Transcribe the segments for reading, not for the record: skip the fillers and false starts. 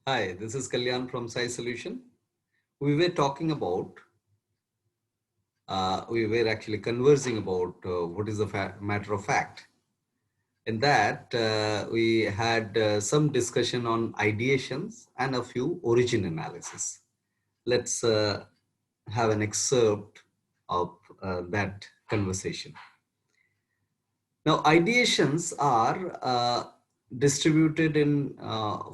Hi, this is Kalyan from Sai Solution. We were talking about, we were actually conversing about what is the matter of fact. In that, we had some discussion on ideations and a few origin analysis. Let's have an excerpt of that conversation. Now, ideations are distributed in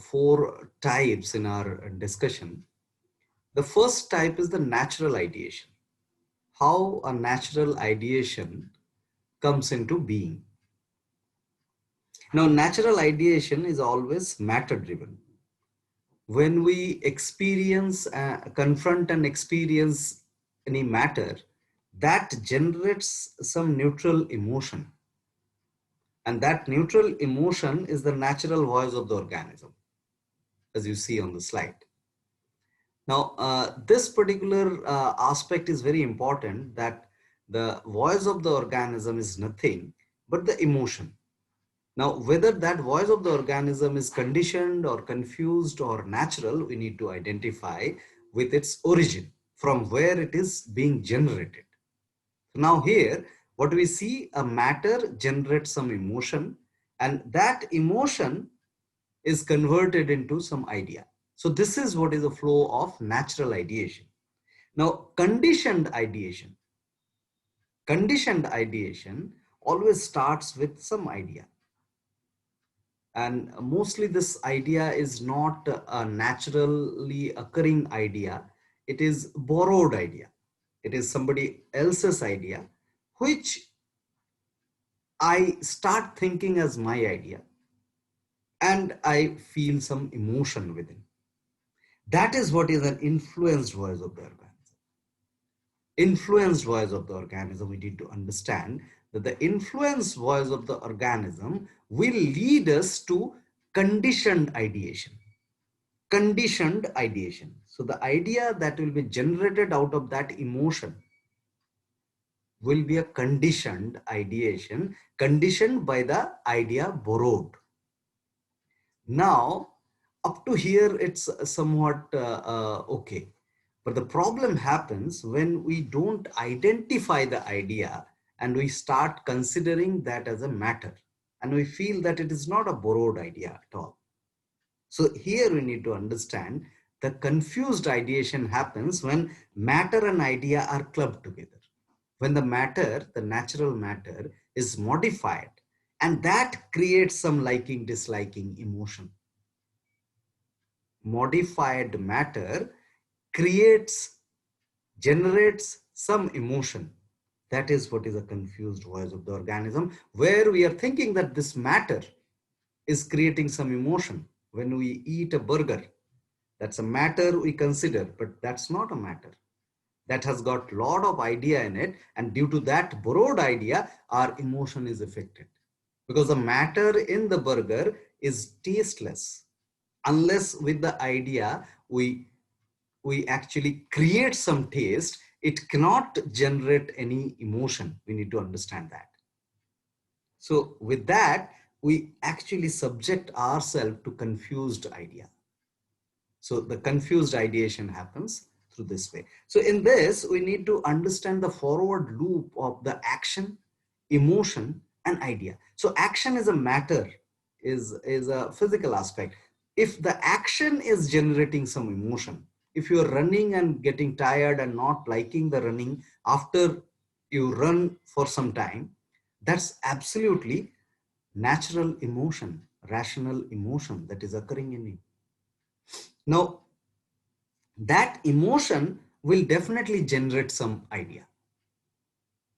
four types in our discussion. The first type is the natural ideation. How a natural ideation comes into being. Now, natural ideation is always matter driven. When we confront and experience any matter, that generates some neutral emotion. And that neutral emotion is the natural voice of the organism, as you see on the slide. Now, this particular aspect is very important, that the voice of the organism is nothing but the emotion. Now, whether that voice of the organism is conditioned or confused or natural, we need to identify with its origin, from where it is being generated. Now here, what we see, a matter generates some emotion, and that emotion is converted into some idea. So this is what is a flow of natural ideation. Now, conditioned ideation always starts with some idea. And mostly this idea is not a naturally occurring idea. It is borrowed idea. It is somebody else's idea, which I start thinking as my idea, and I feel some emotion within. That is what is an influenced voice of the organism. Influenced voice of the organism, we need to understand that the influenced voice of the organism will lead us to conditioned ideation. Conditioned ideation. So the idea that will be generated out of that emotion will be a conditioned ideation, conditioned by the idea borrowed. Now, up to here, it's somewhat okay. But the problem happens when we don't identify the idea and we start considering that as a matter. And we feel that it is not a borrowed idea at all. So here we need to understand the confused ideation happens when matter and idea are clubbed together. When the matter, the natural matter, is modified, and that creates some liking, disliking emotion. Modified matter creates, generates some emotion. That is what is a confused voice of the organism, where we are thinking that this matter is creating some emotion. When we eat a burger, that's a matter we consider, but that's not a matter. That has got a lot of idea in it, and due to that borrowed idea, our emotion is affected. Because the matter in the burger is tasteless, unless with the idea we actually create some taste, it cannot generate any emotion. We need to understand that. So with that, we actually subject ourselves to confused idea. So the confused ideation happens through this way. So in this, we need to understand the forward loop of the action, emotion, and idea. So action is a matter, is a physical aspect. If the action is generating some emotion, if you're running and getting tired and not liking the running after you run for some time, that's absolutely natural emotion, rational emotion that is occurring in you. Now, that emotion will definitely generate some idea.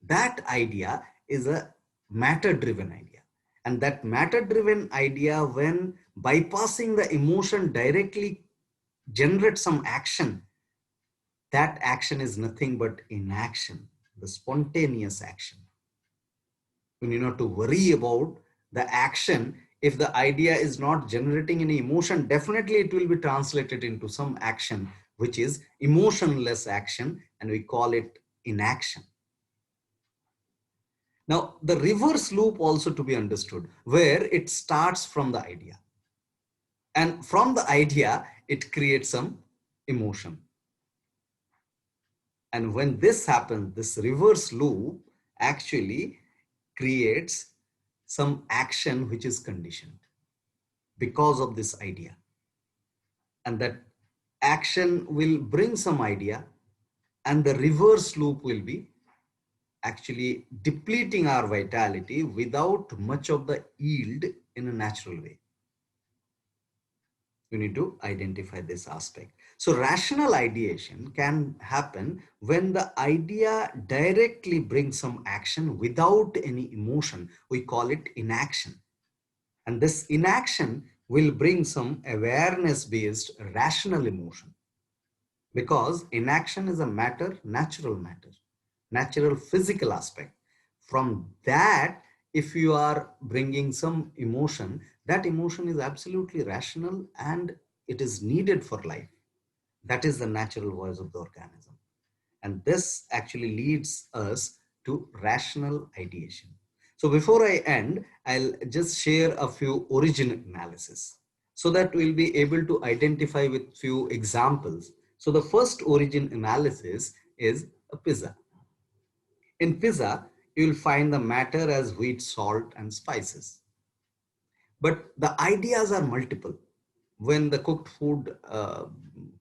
That idea is a matter driven idea. And that matter driven idea, when bypassing the emotion, directly generates some action. That action is nothing but inaction, the spontaneous action. You need not to worry about the action. If the idea is not generating any emotion, definitely it will be translated into some action, which is emotionless action, and we call it inaction. Now, the reverse loop also to be understood, where it starts from the idea. And from the idea, it creates some emotion. And when this happens, this reverse loop actually creates some action which is conditioned because of this idea. And that action will bring some idea, and the reverse loop will be actually depleting our vitality without much of the yield in a natural way. You need to identify this aspect. So rational ideation can happen when the idea directly brings some action without any emotion. We call it inaction. And this inaction will bring some awareness based rational emotion, because inaction is a natural physical aspect. From that, if you are bringing some emotion, that emotion is absolutely rational and it is needed for life. That is the natural voice of the organism. And this actually leads us to rational ideation. So before I end, I'll just share a few origin analysis so that we'll be able to identify with few examples. So the first origin analysis is a pizza. In pizza, you'll find the matter as wheat, salt, and spices. But the ideas are multiple. When the cooked food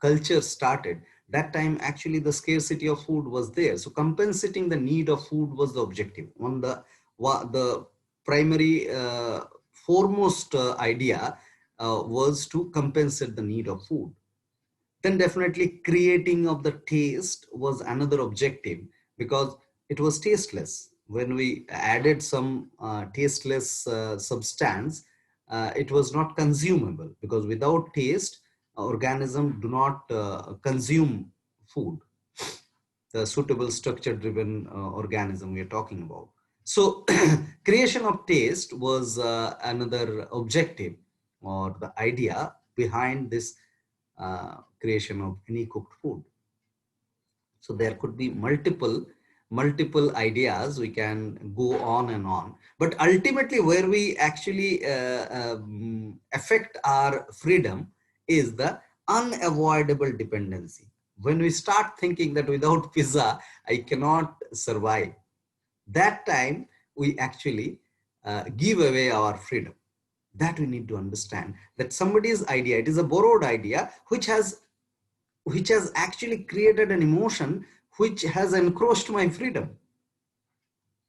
culture started, that time actually the scarcity of food was there. So compensating the need of food was the objective. The primary foremost idea was to compensate the need of food. Then definitely creating of the taste was another objective, because it was tasteless. When we added some tasteless substance, it was not consumable, because without taste, organism do not consume food, the suitable structure driven organism we are talking about. So creation of taste was another objective or the idea behind this creation of any cooked food. So there could be multiple ideas. We can go on and on, but ultimately where we actually affect our freedom is the unavoidable dependency. When we start thinking that without pizza I cannot survive, that time we actually give away our freedom. That we need to understand, that somebody's idea, it is a borrowed idea which has actually created an emotion which has encroached my freedom.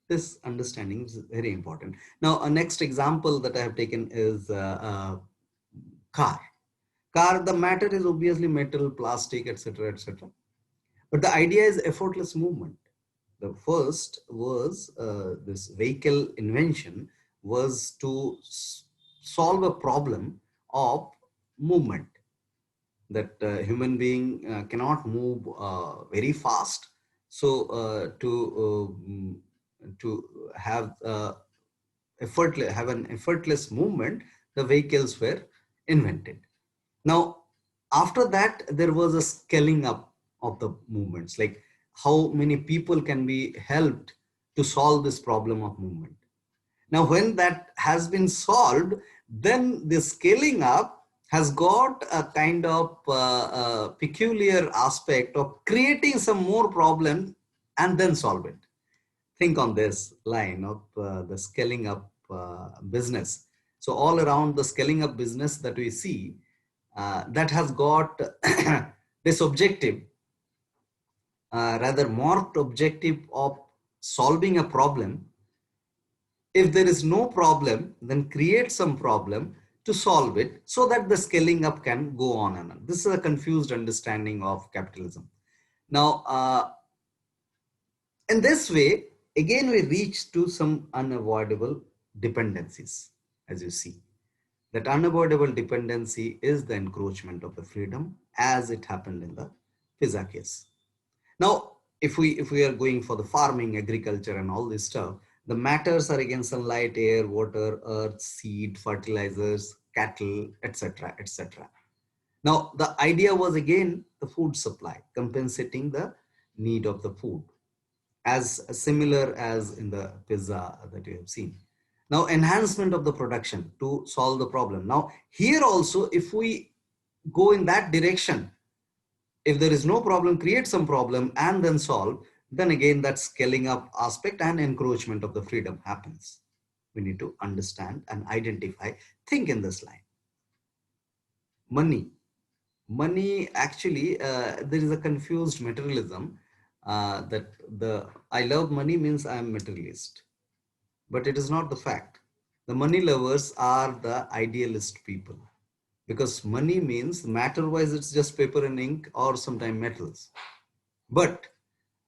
This understanding is very important. Now, a next example that I have taken is car. Car, the matter is obviously metal, plastic, etc., etc. But the idea is effortless movement. The first was this vehicle invention was to solve a problem of movement, that human being cannot move very fast. So to have an effortless movement, the vehicles were invented. Now, after that, there was a scaling up of the movements, like how many people can be helped to solve this problem of movement. Now, when that has been solved, then the scaling up has got a kind of peculiar aspect of creating some more problem and then solve it. Think on this line of the scaling up business. So all around the scaling up business that we see, that has got this objective, rather marked objective of solving a problem. If there is no problem, then create some problem to solve it so that the scaling up can go on and on. This is a confused understanding of capitalism. Now, in this way, again, we reach to some unavoidable dependencies, as you see. That unavoidable dependency is the encroachment of the freedom, as it happened in the pizza case. Now, if we are going for the farming, agriculture, and all this stuff, the matters are again sunlight, air, water, earth, seed, fertilizers, cattle, etc., etc. Now, the idea was again the food supply, compensating the need of the food, as similar as in the pizza that you have seen. Now, enhancement of the production to solve the problem. Now, here also, if we go in that direction. If there is no problem, create some problem and then solve, then again that scaling up aspect and encroachment of the freedom happens. We need to understand and identify, think in this line. Money. Money actually, there is a confused materialism, that the I love money means I am materialist. But it is not the fact. The money lovers are the idealist people, because money means matter wise it's just paper and ink or sometimes metals. But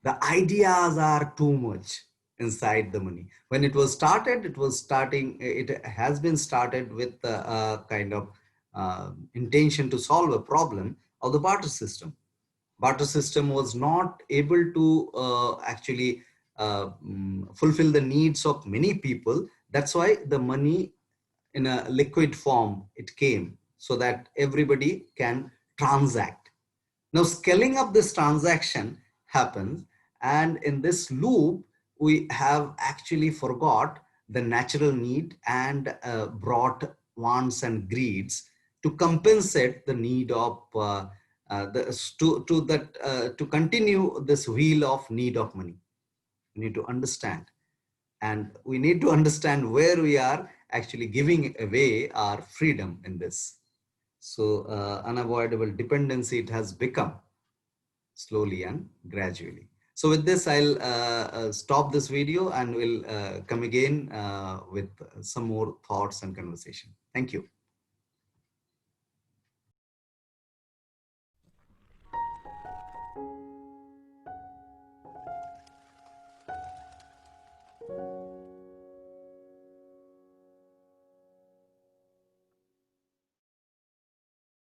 the ideas are too much inside the money. When it was started, it has been started with a kind of intention to solve a problem of the barter system. Barter system was not able to actually fulfill the needs of many people. That's why the money in a liquid form it came, so that everybody can transact. Now scaling up this transaction happens, and in this loop, we have actually forgot the natural need and brought wants and greeds to compensate the need of to continue this wheel of need of money. We need to understand, and we need to understand where we are actually giving away our freedom in this. So unavoidable dependency it has become slowly and gradually. So with this, I'll stop this video and we'll come again with some more thoughts and conversation. Thank you.